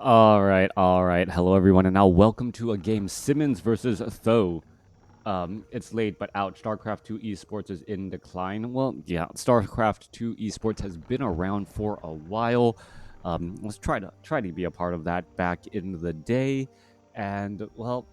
All right. Hello, everyone, and now welcome to a game, Simmons versus Tho. It's late, but out. Starcraft 2 esports is in decline. Well, yeah, Starcraft 2 esports has been around for a while. Let's try to be a part of that back in the day, and well,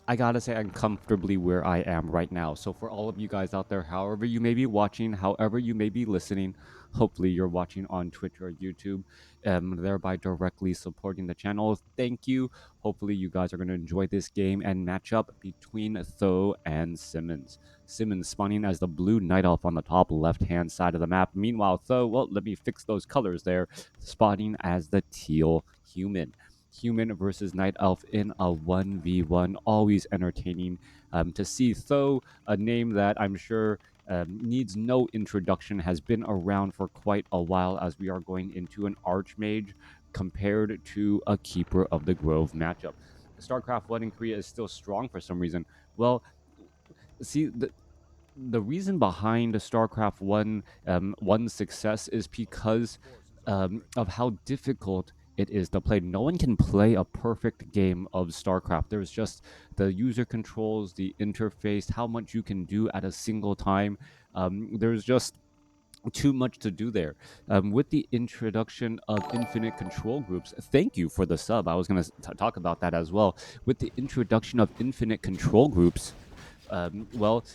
I gotta say, I'm comfortably where I am right now. So, for all of you guys out there, however you may be watching, however you may be listening, hopefully you're watching on Twitch or YouTube, thereby directly supporting the channel. Thank you. Hopefully, you guys are going to enjoy this game and match up between Tho and Simmons. Simmons spawning as the blue night elf on the top left hand side of the map. Meanwhile, Tho, well, let me fix those colors there, spawning as the teal human. Human versus Night Elf in a 1v1. Always entertaining to see. Tho, a name that I'm sure needs no introduction, has been around for quite a while as we are going into an Archmage compared to a Keeper of the Grove matchup. StarCraft 1 in Korea is still strong for some reason. Well, see, the reason behind StarCraft 1's success is because of how difficult it is to play. No one can play a perfect game of StarCraft. There's just the user controls, the interface, how much you can do at a single time. There's just too much to do there. With the introduction of infinite control groups, thank you for the sub. I was going to talk about that as well. With the introduction of infinite control groups, well,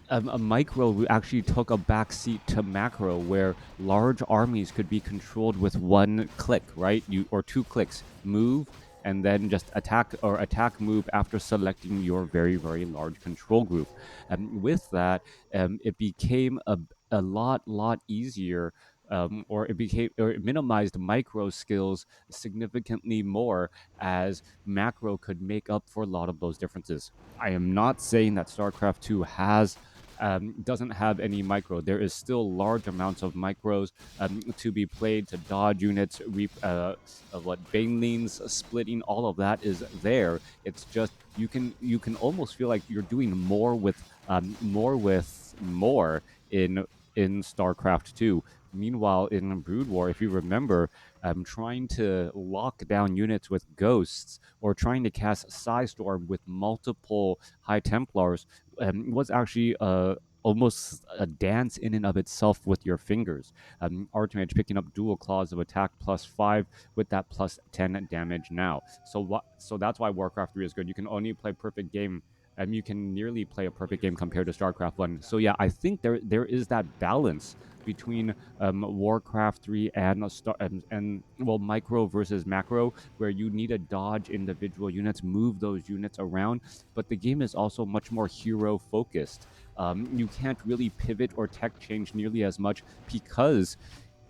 a micro actually took a backseat to macro, where large armies could be controlled with one click, right? Or two clicks, move, and then just attack move after selecting your very large control group. With that, it became a lot easier. Or it minimized micro skills significantly more, as macro could make up for a lot of those differences. I am not saying that StarCraft 2 doesn't have any micro. There is still large amounts of micros to be played to dodge units, banelings, splitting, all of that is there. It's just you can almost feel like you're doing more with more in StarCraft 2. Meanwhile, in Brood War, if you remember, trying to lock down units with ghosts or trying to cast Psystorm with multiple High Templars was actually almost a dance in and of itself with your fingers. Archmage picking up dual claws of attack +5 with that +10 damage now. So that's why WarCraft 3 is good. You can only play perfect game. You can nearly play a perfect game compared to StarCraft 1. So yeah, I think there is that balance between WarCraft 3 and micro versus macro, where you need to dodge individual units, move those units around, but the game is also much more hero focused. You can't really pivot or tech change nearly as much because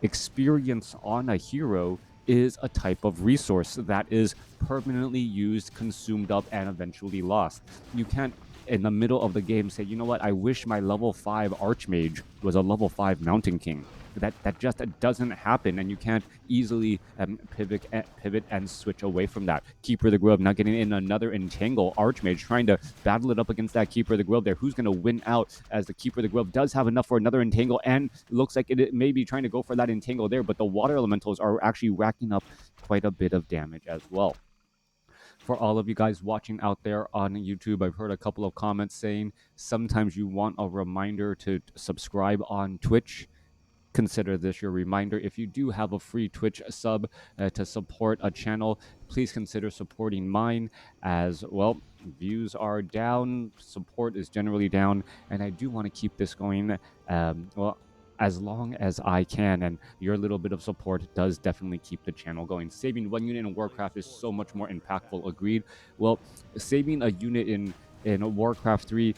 experience on a hero is a type of resource that is permanently used, consumed up, and eventually lost. You can't, in the middle of the game, say, you know what, I wish my level 5 Archmage was a level 5 Mountain King. That just doesn't happen, and you can't easily pivot and switch away from that. Keeper of the Grove now getting in another entangle. Archmage trying to battle it up against that Keeper of the Grove there. Who's going to win out, as the Keeper of the Grove does have enough for another entangle, and looks like it may be trying to go for that entangle there, but the water elementals are actually racking up quite a bit of damage as well. For all of you guys watching out there on YouTube, I've heard a couple of comments saying sometimes you want a reminder to subscribe on Twitch. Consider this your reminder. If you do have a free Twitch sub to support a channel, please consider supporting mine, as well. Views are down, support is generally down, and I do want to keep this going as long as I can, and your little bit of support does definitely keep the channel going. Saving one unit in WarCraft is so much more impactful, agreed. Well, saving a unit in WarCraft 3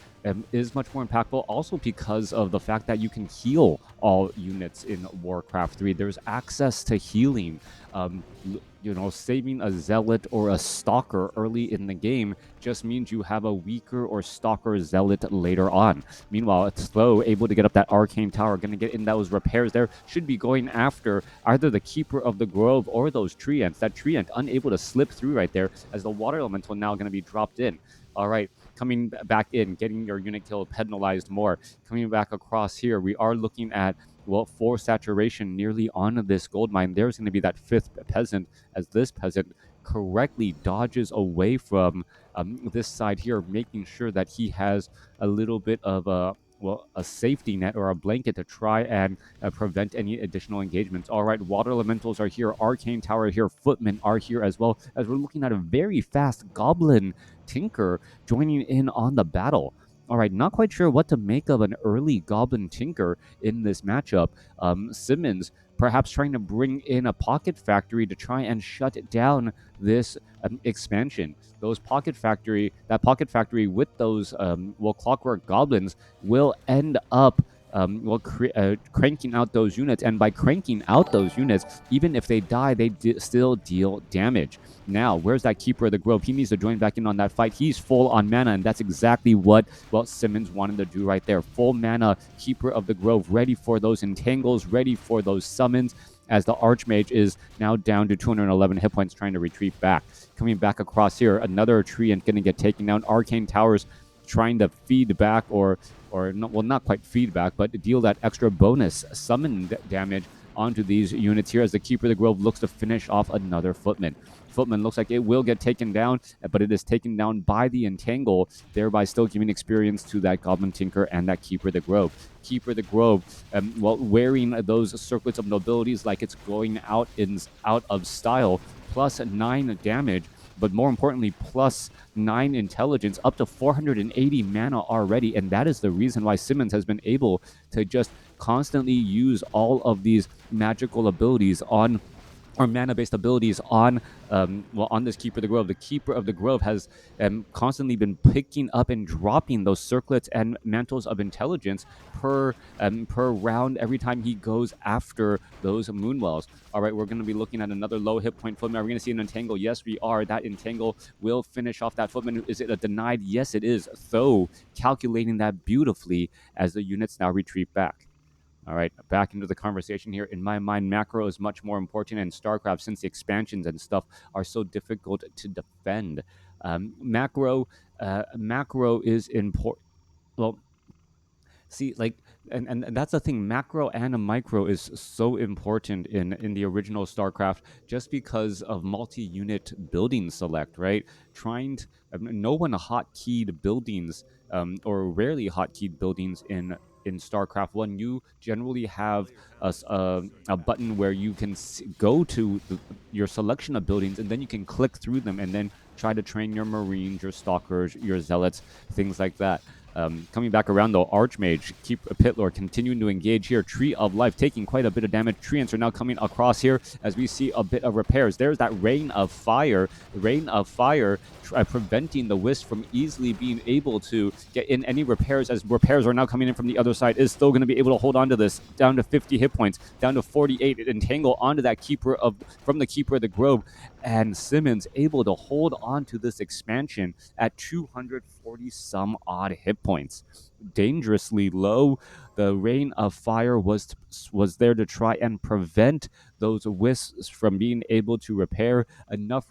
is much more impactful, also because of the fact that you can heal all units in WarCraft 3. There's access to healing. Saving a zealot or a stalker early in the game just means you have a weaker or stalker zealot later on. Meanwhile, it's Tho able to get up that arcane tower, going to get in those repairs there, should be going after either the Keeper of the Grove or those tree ants. That tree ant unable to slip through right there, as the water elemental now going to be dropped in. All right, coming back in, getting your unit kill penalized more. Coming back across here, we are looking at for saturation nearly on this gold mine. There's going to be that 5th peasant, as this peasant correctly dodges away from this side here, making sure that he has a little bit of a safety net or a blanket to try and prevent any additional engagements. All right, water elementals are here, arcane tower here, footmen are here, as well as we're looking at a very fast goblin tinker joining in on the battle. All right, not quite sure what to make of an early Goblin Tinker in this matchup. SIMMONS perhaps trying to bring in a Pocket Factory to try and shut down this expansion. That Pocket Factory with those, Clockwork Goblins will end up cranking out those units, and by cranking out those units, even if they die, they still deal damage. Now, where's that Keeper of the Grove? He needs to join back in on that fight. He's full on mana, and that's exactly what SIMMONS wanted to do right there. Full mana, Keeper of the Grove, ready for those entangles, ready for those summons, as the Archmage is now down to 211 hit points, trying to retreat back. Coming back across here, another tree and going to get taken down. Arcane Towers trying to feed back, or not quite feedback, but deal that extra bonus summon damage onto these units here, as the Keeper of the Grove looks to finish off another Footman. Footman looks like it will get taken down, but it is taken down by the Entangle, thereby still giving experience to that Goblin Tinker and that Keeper of the Grove. Keeper of the Grove, wearing those circlets of nobilities like it's going out of style, plus 9 damage, but more importantly, plus 9 intelligence, up to 480 mana already. And that is the reason why SIMMONS has been able to just constantly use all of these magical abilities on, or mana-based abilities on this Keeper of the Grove. The Keeper of the Grove has constantly been picking up and dropping those circlets and mantles of intelligence per round every time he goes after those Moonwells. All right, we're going to be looking at another low hit point Footman. Are we going to see an Entangle? Yes, we are. That Entangle will finish off that Footman. Is it a denied? Yes, it is. Though, calculating that beautifully as the units now retreat back. All right, back into the conversation here. In my mind, macro is much more important in StarCraft, since the expansions and stuff are so difficult to defend. Macro is important. Well, see, like, and that's the thing. Macro and a micro is so important in the original StarCraft, just because of multi-unit building select, right? No one hotkeyed buildings, or rarely hotkeyed buildings in StarCraft 1. You generally have a button where you can go to your selection of buildings, and then you can click through them and then try to train your Marines, your Stalkers, your Zealots, things like that. Coming back around, though, Archmage, Pit Lord continuing to engage here. Tree of Life taking quite a bit of damage. Treants are now coming across here as we see a bit of repairs. There's that Rain of Fire. Preventing the Wisp from easily being able to get in any repairs, as repairs are now coming in from the other side. Is still going to be able to hold on to this, down to 50 hit points, down to 48. Entangle onto that from the Keeper of the Grove, and SIMMONS able to hold on to this expansion at 240 some odd hit points. Dangerously low. The Rain of Fire was there to try and prevent those Wisps from being able to repair. Enough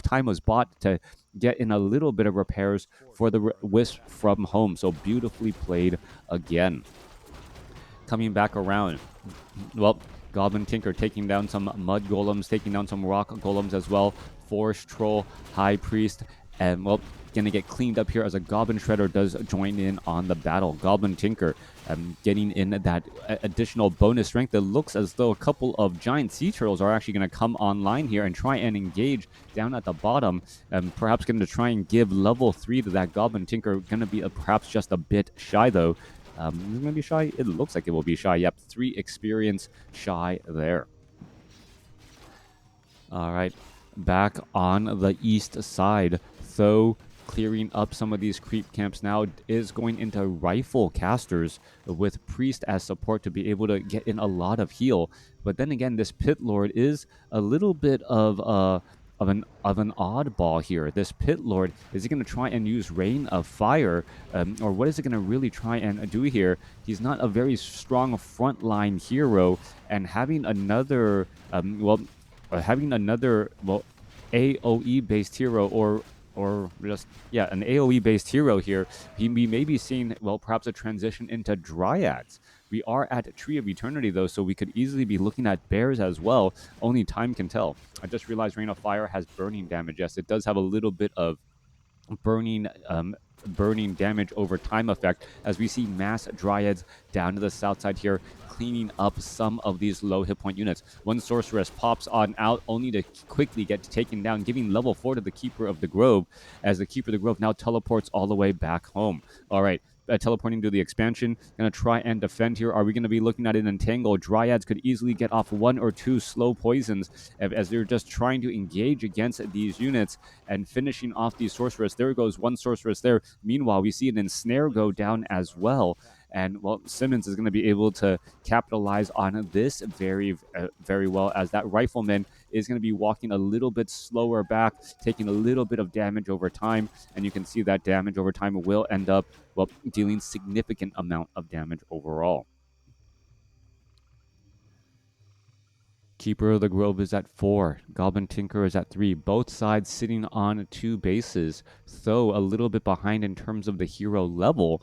time was bought to get in a little bit of repairs for the Wisp from home. So beautifully played again. Coming back around, Goblin Tinker taking down some Mud Golems, taking down some Rock Golems as well. Forest Troll, High Priest, and gonna get cleaned up here as a Goblin Shredder does join in on the battle. Goblin Tinker getting in that additional bonus strength. It looks as though a couple of giant sea turtles are actually going to come online here and try and engage down at the bottom. Perhaps going to try and give level 3 to that Goblin Tinker. Going to be perhaps just a bit shy, though. Is it going to be shy? It looks like it will be shy. Yep, 3 experience shy there. All right, back on the east side. So clearing up some of these creep camps now is going into Rifle Casters with Priest as support to be able to get in a lot of heal. But then again, this Pit Lord is a little bit of an oddball here. This Pit Lord, is he going to try and use Rain of Fire, or what is it going to really try and do here? He's not a very strong frontline hero, and having another AOE based hero, or just an AOE based hero here, we may be seeing perhaps a transition into Dryads. We are at Tree of Eternity, though, so we could easily be looking at bears as well. Only time can tell. I just realized Rain of Fire has burning damage. Yes, it does have a little bit of burning burning damage over time effect as we see mass dryads down to the south side here cleaning up some of these low hit point units. One sorceress pops on out only to quickly get taken down, giving level 4 to the Keeper of the Grove as the Keeper of the Grove now teleports all the way back home. All right, teleporting to the expansion. Going to try and defend here. Are we going to be looking at an entangle? Dryads could easily get off 1 or 2 slow poisons as they're just trying to engage against these units and finishing off these sorceress. There goes one sorceress there. Meanwhile, we see an ensnare go down as well. And, well, SIMMONS is going to be able to capitalize on this very well, as that rifleman is going to be walking a little bit slower back, taking a little bit of damage over time. And you can see that damage over time will end up, well, dealing significant amount of damage overall. Keeper of the Grove is at 4. Goblin Tinker is at 3. Both sides sitting on 2 bases, though a little bit behind in terms of the hero level,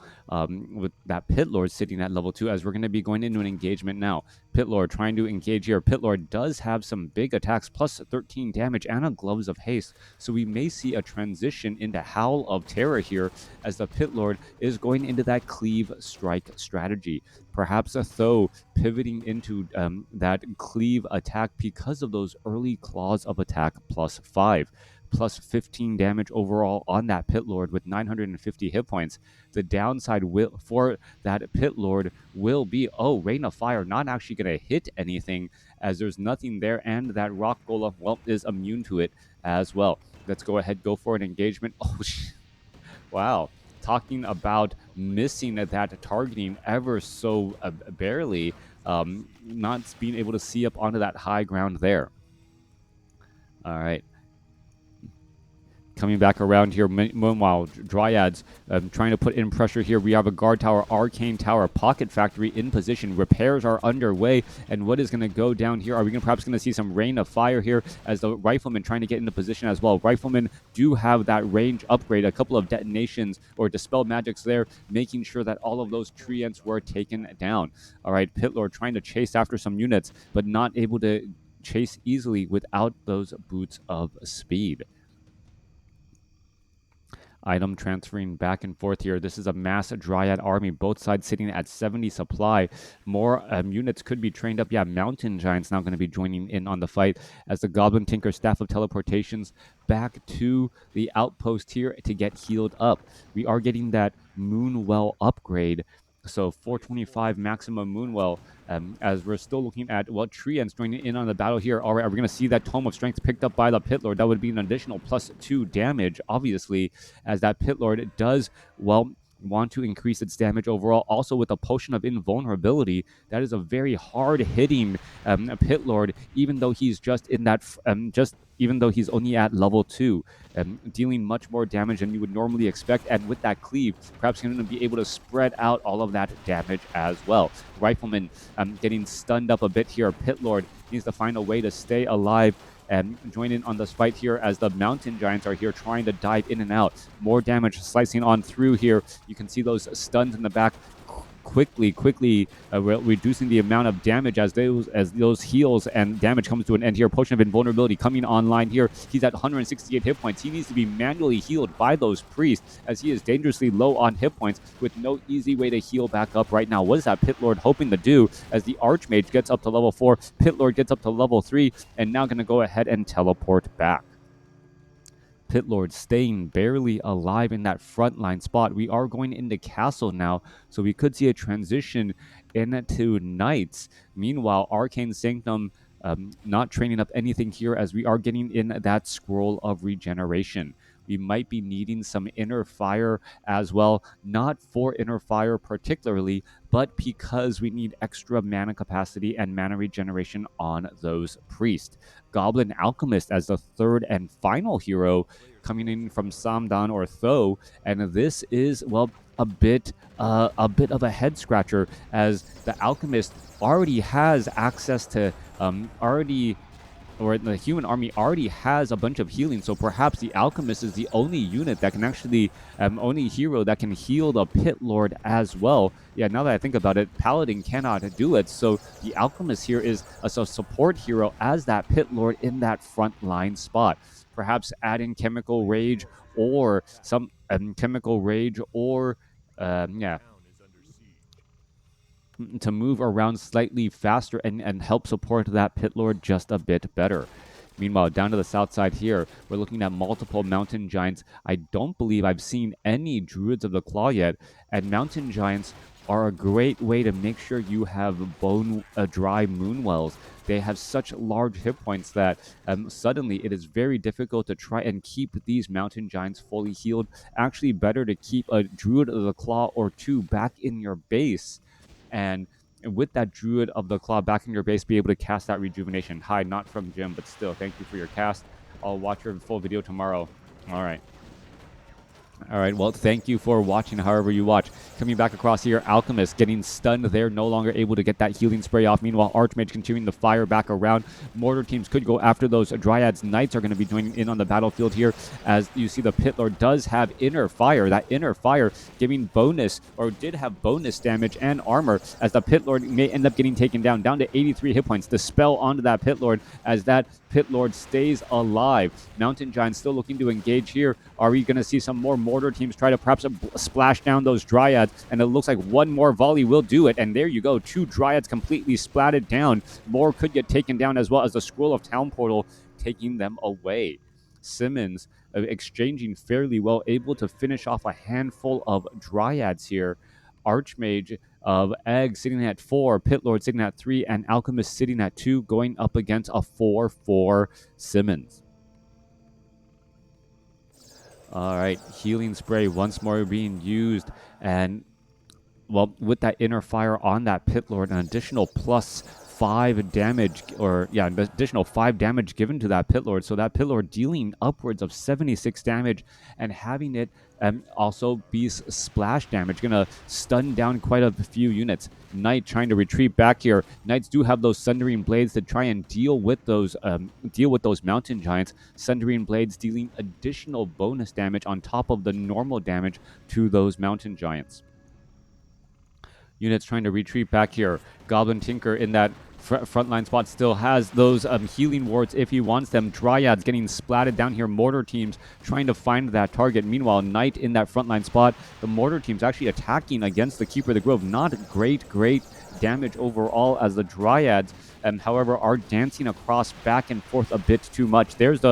with that Pit Lord sitting at level 2, as we're going to be going into an engagement now. Pit Lord trying to engage here. Pit Lord does have some big attacks, plus 13 damage and a Gloves of Haste, so we may see a transition into Howl of Terror here, as the Pit Lord is going into that Cleave Strike strategy. Perhaps a Though pivoting into that Cleave attack because of those early Claws of Attack plus 5. Plus 15 damage overall on that Pit Lord with 950 hit points. The downside for that Pit Lord will be, Rain of Fire not actually going to hit anything, as there's nothing there, and that Rock Golem, well, is immune to it as well. Let's go ahead, go for an engagement. Wow. Talking about missing that targeting ever so barely, not being able to see up onto that high ground there. All right. Coming back around here, meanwhile, Dryads trying to put in pressure here. We have a guard tower, arcane tower, pocket factory in position. Repairs are underway, and what is going to go down here? Are we perhaps going to see some Rain of Fire here as the Riflemen trying to get into position as well? Riflemen do have that range upgrade, a couple of detonations or dispel magics there, making sure that all of those treants were taken down. All right, Pit Lord trying to chase after some units, but not able to chase easily without those boots of speed. Item transferring back and forth here. This is a mass Dryad army, both sides sitting at 70 supply. More units could be trained up. Yeah, Mountain Giants now going to be joining in on the fight as the Goblin Tinker Staff of Teleportations back to the outpost here to get healed up. We are getting that Moonwell upgrade. So 425 maximum Moonwell, as we're still looking at, well, Treants joining in on the battle here. All right, are we going to see that Tome of Strength picked up by the Pit Lord? That would be an additional +2 damage, obviously, as that Pit Lord does, well, want to increase its damage overall. Also with a Potion of Invulnerability, that is a very hard-hitting Pit Lord, even though he's just in that, even though he's only at level 2, dealing much more damage than you would normally expect. And with that Cleave, perhaps going to be able to spread out all of that damage as well. Rifleman getting stunned up a bit here. Pit Lord needs to find a way to stay alive and join in on this fight here, as the Mountain Giants are here trying to dive in and out. More damage slicing on through here. You can see those stuns in the back quickly reducing the amount of damage as those heals and damage comes to an end here. Potion of Invulnerability coming online here. He's at 168 hit points. He needs to be manually healed by those priests, as he is dangerously low on hit points with no easy way to heal back up right now. What is that Pit Lord hoping to do, as the Archmage gets up to level 4, Pit Lord gets up to level 3, and now going to go ahead and teleport back. Pit Lord staying barely alive in that frontline spot. We are going into Castle now, so we could see a transition into Knights. Meanwhile, Arcane Sanctum not training up anything here, as we are getting in that Scroll of Regeneration. We might be needing some Inner Fire as well, not for Inner Fire particularly, but because we need extra mana capacity and mana regeneration on those priests. Goblin Alchemist as the third and final hero coming in from Samdan or Though, and this is, well, a bit of a head scratcher, as the Alchemist already has access to or the human army already has a bunch of healing, so perhaps the Alchemist is the only unit that can actually, only hero that can heal the Pit Lord as well. Yeah, now that I think about it, Paladin cannot do it, so the Alchemist here is a support hero as that Pit Lord in that front line spot. Perhaps add in Chemical Rage or some Chemical Rage or, yeah, to move around slightly faster and help support that Pit Lord just a bit better. Meanwhile, down to the south side here, we're looking at multiple Mountain Giants. I don't believe I've seen any Druids of the Claw yet, and Mountain Giants are a great way to make sure you have dry Moonwells. They have such large hit points that suddenly it is very difficult to try and keep these Mountain Giants fully healed. Actually, better to keep a Druid of the Claw or two back in your base, and with that Druid of the Claw back in your base, be able to cast that Rejuvenation. Hi, not from Jim, but still, thank you for your cast. I'll watch your full video tomorrow. All right. All right, well, thank you for watching however you watch. Coming back across here, Alchemist getting stunned there, no longer able to get that healing spray off. Meanwhile, Archmage continuing to fire back around. Mortar teams could go after those Dryads. Knights are going to be joining in on the battlefield here, as you see the Pit Lord does have Inner Fire. That Inner Fire giving bonus, or did have bonus damage and armor, as the Pit Lord may end up getting taken down to 83 hit points. The spell onto that Pit Lord, as that Pit Lord stays alive. Mountain Giants still looking to engage here. Are we going to see some more Mortar teams try to perhaps splash down those Dryads? And it looks like one more volley will do it. And there you go. 2 Dryads completely splatted down. More could get taken down, as well as the Scroll of Town Portal taking them away. SIMMONS exchanging fairly well, able to finish off a handful of Dryads here. Archmage of Egg sitting at 4, Pit Lord sitting at 3, and Alchemist sitting at 2, going up against a 4-4 SIMMONS. All right, Healing Spray once more being used, and well, with that Inner Fire on that Pit Lord, an additional +5 damage, or yeah, an additional 5 damage given to that Pit Lord. So that Pit Lord dealing upwards of 76 damage, and having it also be splash damage, gonna stun down quite a few units. Knight trying to retreat back here. Knights do have those Sundering Blades to try and deal with those Mountain Giants. Sundering Blades dealing additional bonus damage on top of the normal damage to those Mountain Giants. Units trying to retreat back here. Goblin Tinker in that frontline spot still has those healing wards if he wants them. Dryads getting splatted down here. Mortar teams trying to find that target. Meanwhile, Knight in that frontline spot. The Mortar teams actually attacking against the Keeper of the Grove. Not great damage overall, as the Dryads, however, are dancing across back and forth a bit too much. There's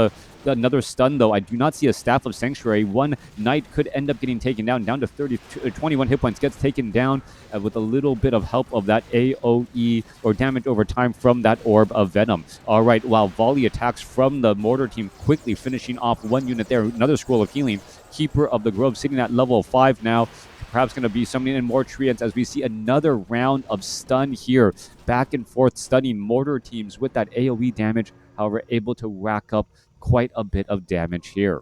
another stun, though. I do not see a Staff of Sanctuary. One Knight could end up getting taken down to 21 hit points. Gets taken down with a little bit of help of that AoE, or damage over time, from that Orb of Venom. All right, while volley attacks from the Mortar team quickly finishing off one unit there. Another Scroll of Healing. Keeper of the Grove sitting at level 5 now. Perhaps going to be summoning in more treants, as we see another round of stun here. Back and forth stunning Mortar teams with that AoE damage, however, able to rack up quite a bit of damage here.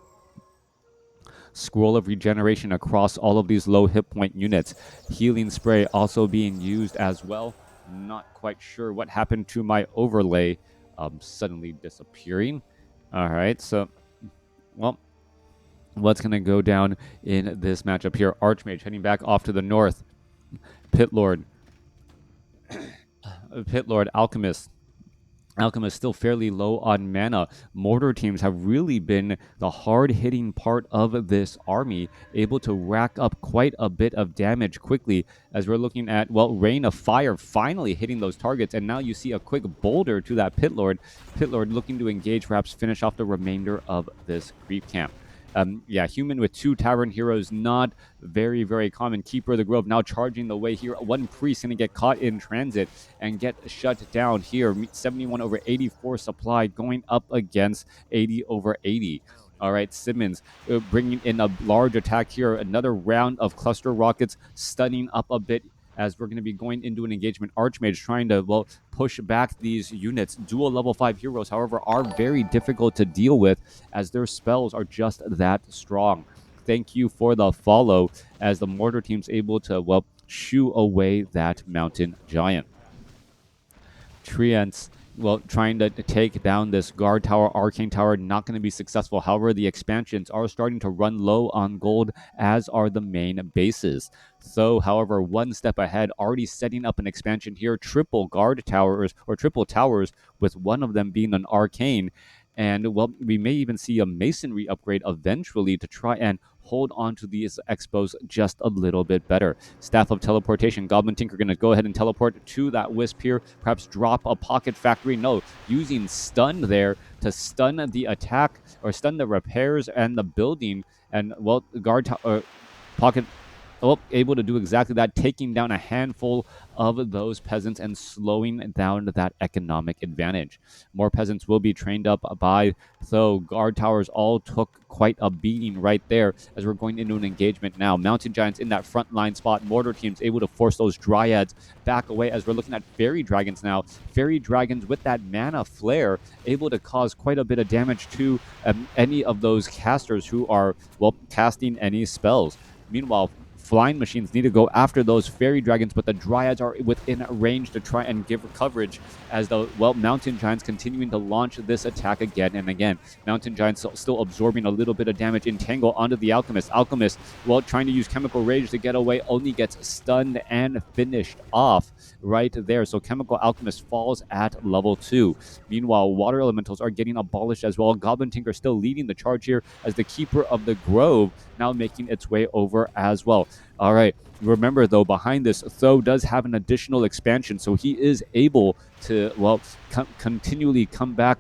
Scroll of Regeneration across all of these low hit point units. Healing Spray also being used as well. Not quite sure what happened to my overlay suddenly disappearing. All right, so, well, what's going to go down in this matchup here? Archmage heading back off to the north. Pit Lord, Alchemist. Alchemist still fairly low on mana. Mortar teams have really been the hard-hitting part of this army, able to rack up quite a bit of damage quickly, as we're looking at, well, Rain of Fire finally hitting those targets, and now you see a quick boulder to that Pit Lord. Pit Lord looking to engage, perhaps finish off the remainder of this creep camp. Yeah, human with 2 Tavern Heroes, not very common. Keeper of the Grove now charging the way here. One priest going to get caught in transit and get shut down here. 71 over 84 supply going up against 80 over 80. All right, SIMMONS bringing in a large attack here. Another round of cluster rockets stunning up a bit, as we're going to be going into an engagement. Archmage trying to, well, push back these units. Dual level 5 heroes, however, are very difficult to deal with, as their spells are just that strong. Thank you for the follow, as the Mortar team's able to, well, shoo away that Mountain Giant. Treants well, trying to take down this guard tower, arcane tower, not going to be successful. However, the expansions are starting to run low on gold, as are the main bases. So, however, one step ahead, already setting up an expansion here, triple guard towers or triple towers, with one of them being an arcane. And well, we may even see a masonry upgrade eventually to try and hold on to these expos just a little bit better. Staff of Teleportation, Goblin Tinker going to go ahead and teleport to that Wisp here, perhaps drop a Pocket Factory. No, using Stun there to stun the attack or stun the repairs and the building. And well, Pocket able to do exactly that, taking down a handful of those peasants and slowing down that economic advantage. More peasants will be trained up by, so guard towers all took quite a beating right there as we're going into an engagement now. Mountain Giants in that front line spot. Mortar teams able to force those Dryads back away as we're looking at Fairy Dragons now. Fairy Dragons with that mana flare able to cause quite a bit of damage to any of those casters who are, well, casting any spells. Meanwhile, flying machines need to go after those fairy dragons, but the Dryads are within range to try and give coverage as the, well, Mountain Giants continuing to launch this attack again and again. Mountain Giants still absorbing a little bit of damage. Entangle onto the Alchemist. Alchemist, well, trying to use Chemical Rage to get away, only gets stunned and finished off right there. So Chemical Alchemist falls at level 2. Meanwhile, Water Elementals are getting abolished as well. Goblin Tinker still leading the charge here as the Keeper of the Grove now making its way over as well. All right. Remember, though, behind this, Tho does have an additional expansion, so he is able to, well, continually come back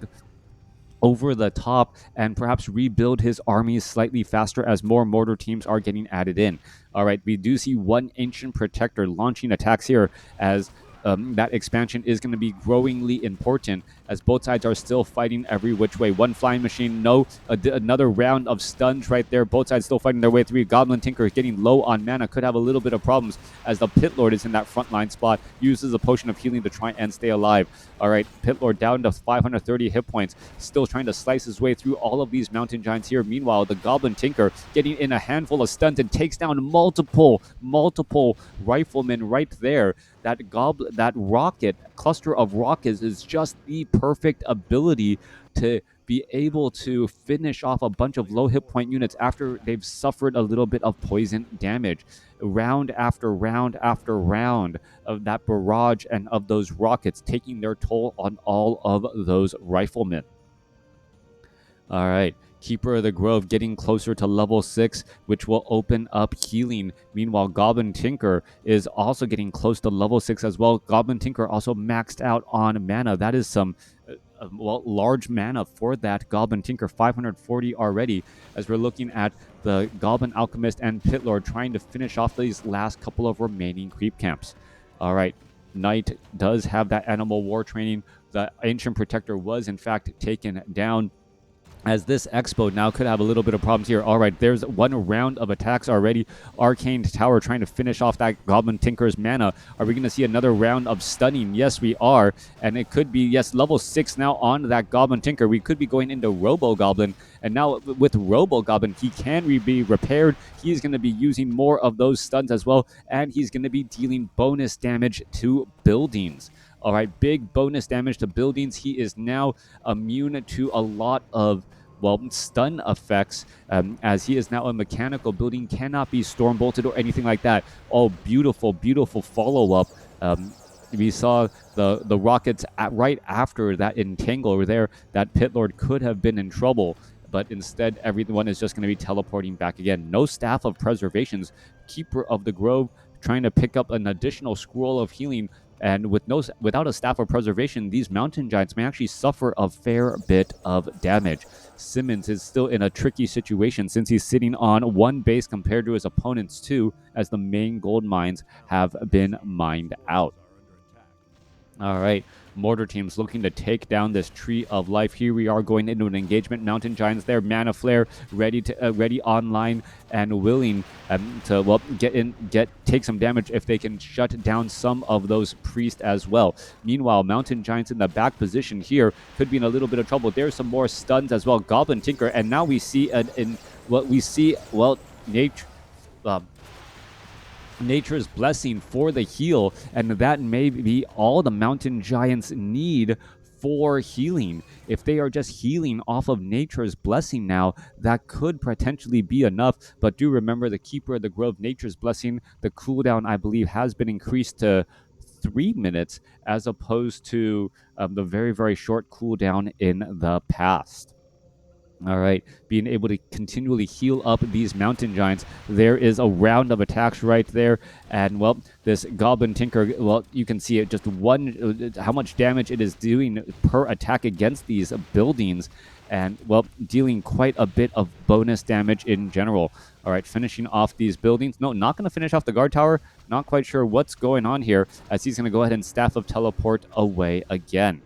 over the top and perhaps rebuild his armies slightly faster as more mortar teams are getting added in. All right, we do see one Ancient Protector launching attacks here as that expansion is going to be growingly important as both sides are still fighting every which way. One flying machine, no. Another round of stuns right there. Both sides still fighting their way through. Goblin Tinker getting low on mana, could have a little bit of problems as the Pit Lord is in that frontline spot, uses a potion of healing to try and stay alive. All right, Pit Lord down to 530 hit points, still trying to slice his way through all of these Mountain Giants here. Meanwhile, the Goblin Tinker getting in a handful of stuns and takes down multiple riflemen right there. That rocket cluster of rockets is just the perfect ability to be able to finish off a bunch of low hit point units after they've suffered a little bit of poison damage. Round after round after round of that barrage and of those rockets taking their toll on all of those riflemen. All right. Keeper of the Grove getting closer to level 6, which will open up healing. Meanwhile, Goblin Tinker is also getting close to level 6 as well. Goblin Tinker also maxed out on mana. That is some large mana for that Goblin Tinker, 540 already, as we're looking at the Goblin Alchemist and Pit Lord trying to finish off these last couple of remaining creep camps. All right. Knight does have that animal war training. The Ancient Protector was, in fact, taken down, as this expo now could have a little bit of problems here. All right, there's one round of attacks already. Arcane Tower trying to finish off that Goblin Tinker's mana. Are we going to see another round of stunning? Yes, we are. And it could be, yes, level 6 now on that Goblin Tinker. We could be going into Robo Goblin. And now with Robo Goblin, he can be repaired. He's going to be using more of those stuns as well. And he's going to be dealing bonus damage to buildings. All right, big bonus damage to buildings. He is now immune to a lot of, well, stun effects, as he is now a mechanical building, cannot be storm bolted or anything like that. Oh, beautiful, beautiful follow-up. We saw the rockets right after that entangle over there. That Pit Lord could have been in trouble, but instead everyone is just going to be teleporting back again. No Staff of Preservations. Keeper of the Grove trying to pick up an additional Scroll of Healing. And without a Staff of Preservation, these Mountain Giants may actually suffer a fair bit of damage. SIMMONS is still in a tricky situation since he's sitting on one base compared to his opponent's 2, as the main gold mines have been mined out. All right, mortar teams looking to take down this Tree of Life. Here we are going into an engagement. Mountain Giants there, mana flare ready online and willing to, well, take some damage if they can shut down some of those priests as well. Meanwhile, Mountain Giants in the back position here could be in a little bit of trouble. There's some more stuns as well. Goblin Tinker, and now we see nature. Nature's blessing for the heal, and that may be all the Mountain Giants need for healing. If they are just healing off of nature's blessing now, that could potentially be enough. But do remember, the Keeper of the Grove, nature's blessing, the cooldown, I believe, has been increased to 3 minutes as opposed to the very, very short cooldown in the past. All right, being able to continually heal up these mountain giants. There is a round of attacks right there, and well, this Goblin Tinker, well, you can see it just how much damage it is doing per attack against these buildings, and well, dealing quite a bit of bonus damage in general. All right, finishing off these buildings. No, not going to finish off the guard tower. Not quite sure what's going on here, as he's going to go ahead and Staff of Teleport away again.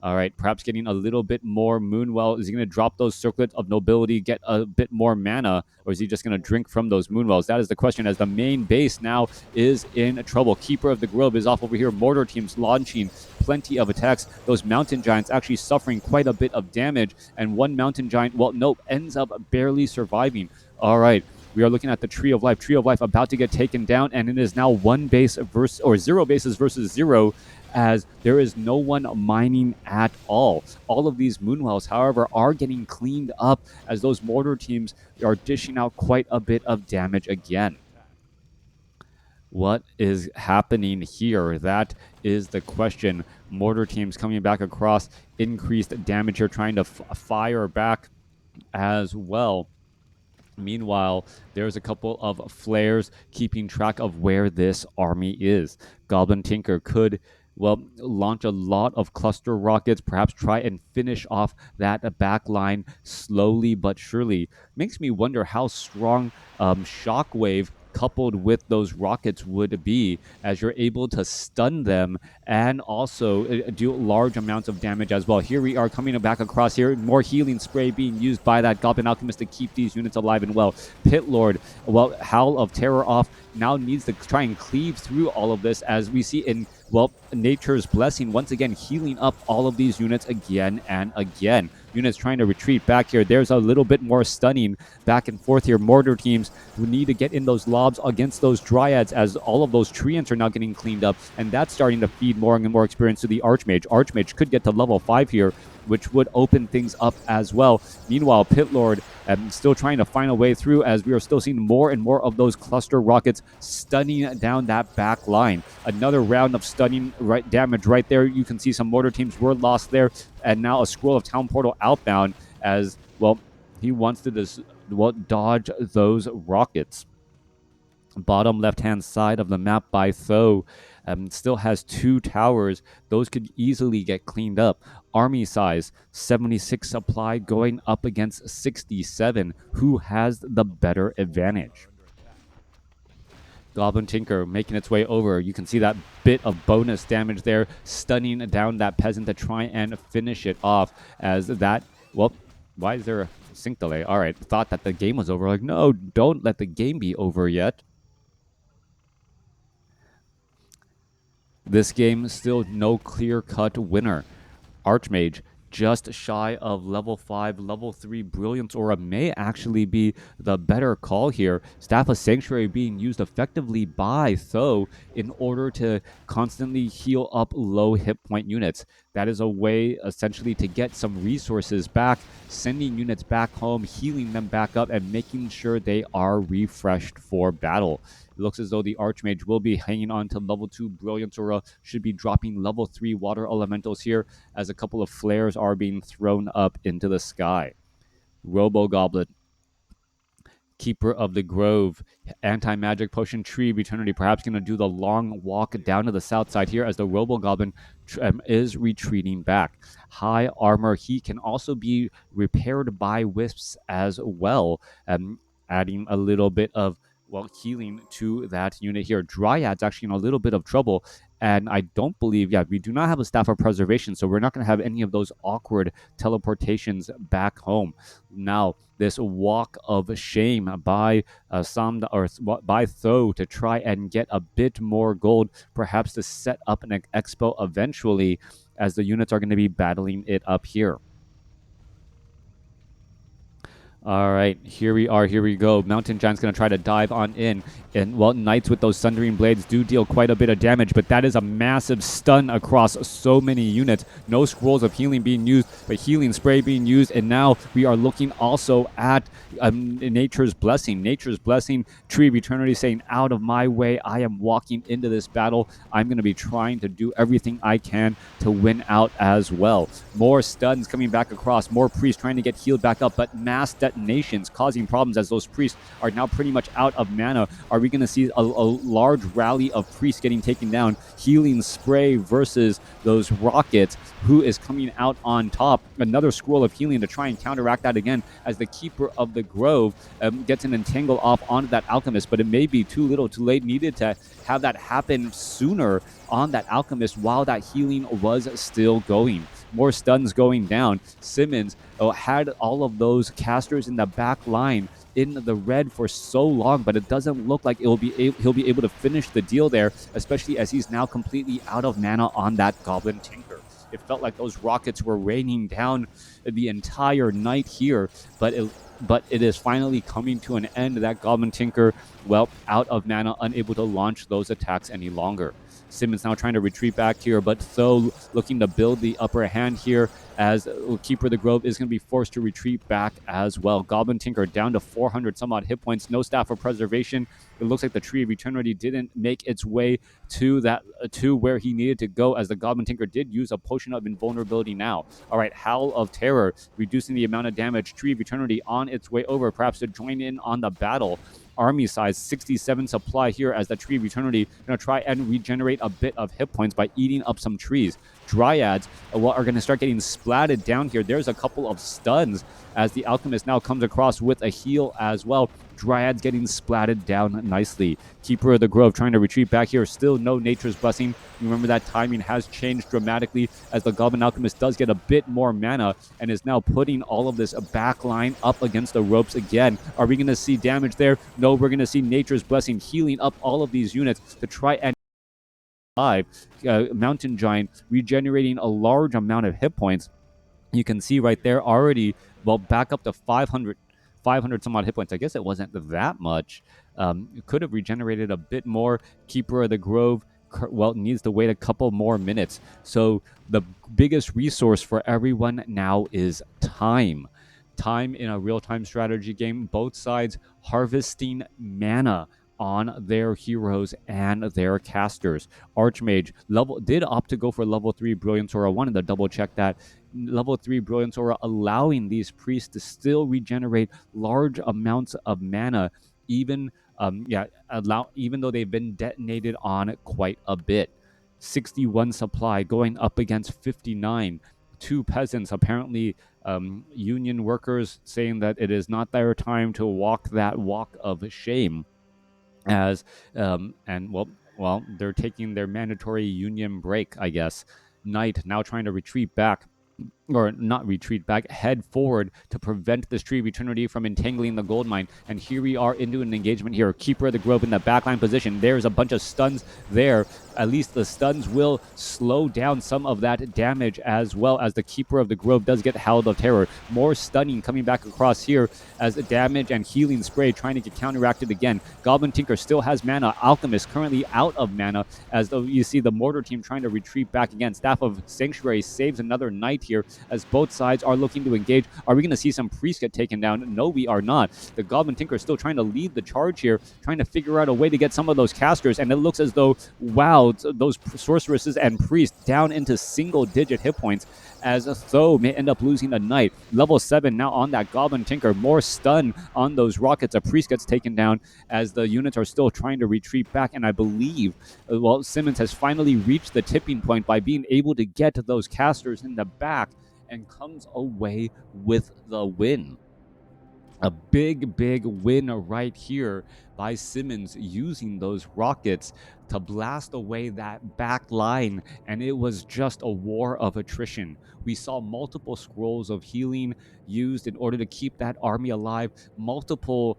All right, perhaps getting a little bit more Moonwell. Is he going to drop those Circlets of Nobility, get a bit more mana, or is he just going to drink from those Moonwells? That is the question, as the main base now is in trouble. Keeper of the Grove is off over here. Mortar teams launching plenty of attacks. Those Mountain Giants actually suffering quite a bit of damage, and one Mountain Giant, well, nope, ends up barely surviving. All right, we are looking at the Tree of Life. Tree of Life about to get taken down, and it is now one base versus, or 0 bases versus 0, as there is no one mining at all. All of these Moonwells, however, are getting cleaned up as those mortar teams are dishing out quite a bit of damage again. What is happening here? That is the question. Mortar teams coming back across, increased damage here, trying to fire back as well. Meanwhile, there's a couple of flares keeping track of where this army is. Goblin Tinker could, well, launch a lot of cluster rockets, perhaps try and finish off that back line slowly but surely. Makes me wonder how strong Shockwave coupled with those rockets would be, as you're able to stun them and also do large amounts of damage as well. Here we are coming back across here. More healing spray being used by that Goblin Alchemist to keep these units alive and well. Pit Lord, well, Howl of Terror off, now needs to try and cleave through all of this, as we see in, well, Nature's Blessing once again healing up all of these units again and again. Units trying to retreat back here. There's a little bit more stunning back and forth here. Mortar teams who need to get in those lobs against those Dryads, as all of those treants are now getting cleaned up, and that's starting to feed more and more experience to the Archmage. Archmage could get to level 5 here, which would open things up as well. Meanwhile, Pit Lord still trying to find a way through, as we are still seeing more and more of those cluster rockets stunning down that back line. Another round of stunning damage right there. You can see some mortar teams were lost there, and now a Scroll of Town Portal outbound, as, well, he wants to dodge those rockets. Bottom left-hand side of the map by Tho still has 2 towers. Those could easily get cleaned up. Army size, 76 supply going up against 67. Who has the better advantage? Goblin Tinker making its way over. You can see that bit of bonus damage there, stunning down that peasant to try and finish it off, as that, well, why is there a sync delay? All right, thought that the game was over. Like, no, don't let the game be over yet. This game, still no clear-cut winner. Archmage, just shy of level 5, level 3 Brilliance Aura may actually be the better call here. Staff of Sanctuary being used effectively by Tho in order to constantly heal up low hit point units. That is a way essentially to get some resources back, sending units back home, healing them back up, and making sure they are refreshed for battle. It looks as though the Archmage will be hanging on to level 2 Brilliance Aura, should be dropping level 3 Water Elementals here, as a couple of flares are being thrown up into the sky. Robo Goblin, Keeper of the Grove, Anti-Magic Potion, Tree of Eternity, perhaps going to do the long walk down to the south side here, as the Robo Goblin is retreating back. High armor, he can also be repaired by Wisps as well, adding a little bit of, well, healing to that unit here. Dryad's actually in a little bit of trouble, and I don't believe, we do not have a Staff of Preservation, so we're not going to have any of those awkward teleportations back home. Now, this Walk of Shame by by Tho to try and get a bit more gold, perhaps to set up an expo eventually, as the units are going to be battling it up here. All right, here we are. Here we go. Mountain Giant's going to try to dive on in. And, well, Knights with those Sundering Blades do deal quite a bit of damage, but that is a massive stun across so many units. No scrolls of healing being used, but healing spray being used. And now we are looking also at Nature's Blessing. Nature's Blessing, Tree of Eternity saying, out of my way, I am walking into this battle. I'm going to be trying to do everything I can to win out as well. More stuns coming back across, more priests trying to get healed back up, but mass detonations causing problems as those priests are now pretty much out of mana. Are we going to see a large rally of priests getting taken down? Healing spray versus those rockets. Who is coming out on top? Another scroll of healing to try and counteract that again as the Keeper of the Grove gets an entangle off onto that Alchemist, but it may be too little too late. Needed to have that happen sooner on that Alchemist while that healing was still going. More stuns going down. Simmons had all of those casters in the back line in the red for so long, but it doesn't look like he'll be able to finish the deal there, especially as he's now completely out of mana on that Goblin Tinker. It felt like those rockets were raining down the entire night here, but it is finally coming to an end. That Goblin Tinker, well, out of mana, unable to launch those attacks any longer. Simmons now trying to retreat back here, but Tho looking to build the upper hand here as Keeper of the Grove is going to be forced to retreat back as well. Goblin Tinker down to 400 some odd hit points, no Staff of Preservation. It looks like the Tree of Eternity didn't make its way to where he needed to go, as the Goblin Tinker did use a Potion of Invulnerability now. All right, Howl of Terror, reducing the amount of damage. Tree of Eternity on its way over, perhaps to join in on the battle. Army size 67 supply here as the Tree of Eternity going to try and regenerate a bit of hit points by eating up some trees. Dryads are going to start getting splatted down here. There's a couple of stuns as the Alchemist now comes across with a heal as well. Dryads getting splatted down nicely. Keeper of the Grove trying to retreat back here. Still no Nature's Blessing. Remember that timing has changed dramatically as the Goblin Alchemist does get a bit more mana and is now putting all of this back line up against the ropes again. Are we going to see damage there? No, we're going to see Nature's Blessing healing up all of these units to try and Mountain Giant regenerating a large amount of hit points. You can see right there already, well, back up to 500 some odd hit points. I guess it wasn't that much. It could have regenerated a bit more. Keeper of the Grove, well, needs to wait a couple more minutes. So the biggest resource for everyone now is time. Time in a real-time strategy game. Both sides harvesting mana on their heroes and their casters. Archmage did opt to go for level 3 Brilliance Aura. Wanted to double check that. Level 3 Brilliance Aura allowing these priests to still regenerate large amounts of mana, even though they've been detonated on quite a bit. 61 supply going up against 59. Two peasants, apparently union workers, saying that it is not their time to walk that walk of shame, as they're taking their mandatory union break, I guess. Knight now trying to retreat back, or not retreat back, head forward to prevent this Tree of Eternity from entangling the gold mine. And here we are into an engagement here. Keeper of the Grove in the backline position. There's a bunch of stuns there. At least the stuns will slow down some of that damage, as well as the Keeper of the Grove does get Howl of Terror. More stunning coming back across here as the damage and healing spray trying to get counteracted again. Goblin Tinker still has mana. Alchemist currently out of mana, as though you see the Mortar team trying to retreat back again. Staff of Sanctuary saves another Knight here as both sides are looking to engage. Are we going to see some priests get taken down? No, we are not. The Goblin Tinker is still trying to lead the charge here, trying to figure out a way to get some of those casters, and it looks as though, wow, those sorceresses and priests down into single-digit hit points, as Tho may end up losing a Knight. Level 7 now on that Goblin Tinker. More stun on those rockets. A priest gets taken down as the units are still trying to retreat back, and I believe, Simmons has finally reached the tipping point by being able to get to those casters in the back and comes away with the win. A big win right here by Simmons, using those rockets to blast away that back line, and it was just a war of attrition. We saw multiple scrolls of healing used in order to keep that army alive, multiple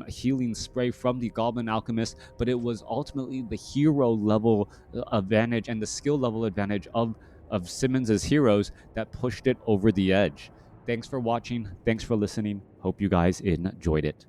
healing spray from the Goblin Alchemist, but it was ultimately the hero level advantage and the skill level advantage of Simmons' heroes that pushed it over the edge. Thanks for watching. Thanks for listening. Hope you guys enjoyed it.